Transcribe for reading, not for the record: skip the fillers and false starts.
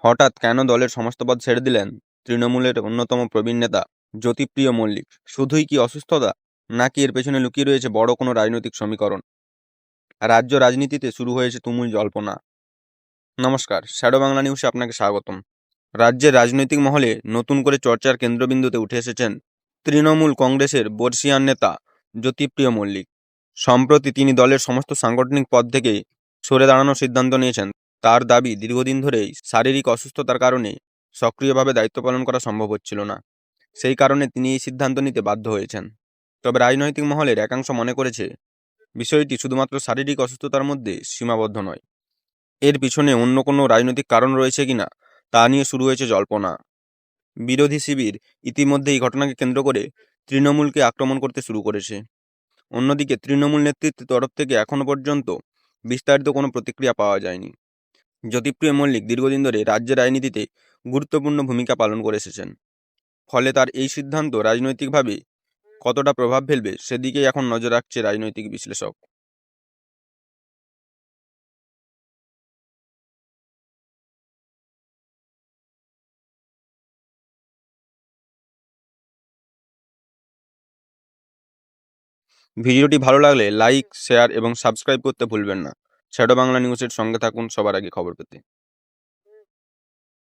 হঠাৎ কেন দলের সমস্ত পদ ছেড়ে দিলেন তৃণমূলের অন্যতম প্রবীণ নেতা জ্যোতিপ্রিয় মল্লিক? শুধুই কি অসুস্থতা, নাকি এর পেছনে লুকিয়ে রয়েছে বড় কোনো রাজনৈতিক সমীকরণ? রাজ্য রাজনীতিতে শুরু হয়েছে তুমুল জল্পনা। নমস্কার, শ্যাডো বাংলা নিউজে আপনাকে স্বাগতম। রাজ্যের রাজনৈতিক মহলে নতুন করে চর্চার কেন্দ্রবিন্দুতে উঠে এসেছেন তৃণমূল কংগ্রেসের বর্ষীয়ান নেতা জ্যোতিপ্রিয় মল্লিক। সম্প্রতি তিনি দলের সমস্ত সাংগঠনিক পদ থেকে সরে দাঁড়ানোর সিদ্ধান্ত নিয়েছেন। তার দাবি, দীর্ঘদিন ধরেই শারীরিক অসুস্থতার কারণে সক্রিয়ভাবে দায়িত্ব পালন করা সম্ভব হচ্ছিল না। সেই কারণে তিনি এই সিদ্ধান্ত নিতে বাধ্য হয়েছেন। তবে রাজনৈতিক মহলের একাংশ মনে করেছে বিষয়টি শুধুমাত্র শারীরিক অসুস্থতার মধ্যে সীমাবদ্ধ নয়, এর পিছনে অন্য কোনো রাজনৈতিক কারণ রয়েছে কিনা তা নিয়ে শুরু হয়েছে জল্পনা। বিরোধী শিবির ইতিমধ্যে এই ঘটনাকে কেন্দ্র করে তৃণমূলকে আক্রমণ করতে শুরু করেছে। অন্যদিকে তৃণমূল নেতৃত্বের তরফ থেকে এখনো পর্যন্ত বিস্তারিত কোনো প্রতিক্রিয়া পাওয়া যায়নি। জ্যোতিপ্রিয় মল্লিক দীর্ঘদিন ধরে রাজ্যের রাজনীতিতে গুরুত্বপূর্ণ ভূমিকা পালন করে এসেছেন। ফলে তার এই সিদ্ধান্ত রাজনৈতিকভাবে কতটা প্রভাব ফেলবে সেদিকেই এখন নজর রাখছে রাজনৈতিক বিশ্লেষক। ভিডিওটি ভালো লাগলে লাইক, শেয়ার এবং সাবস্ক্রাইব করতে ভুলবেন না। শ্যাডো বাংলা নিউজের সঙ্গে থাকুন সবার আগে খবর পেতে।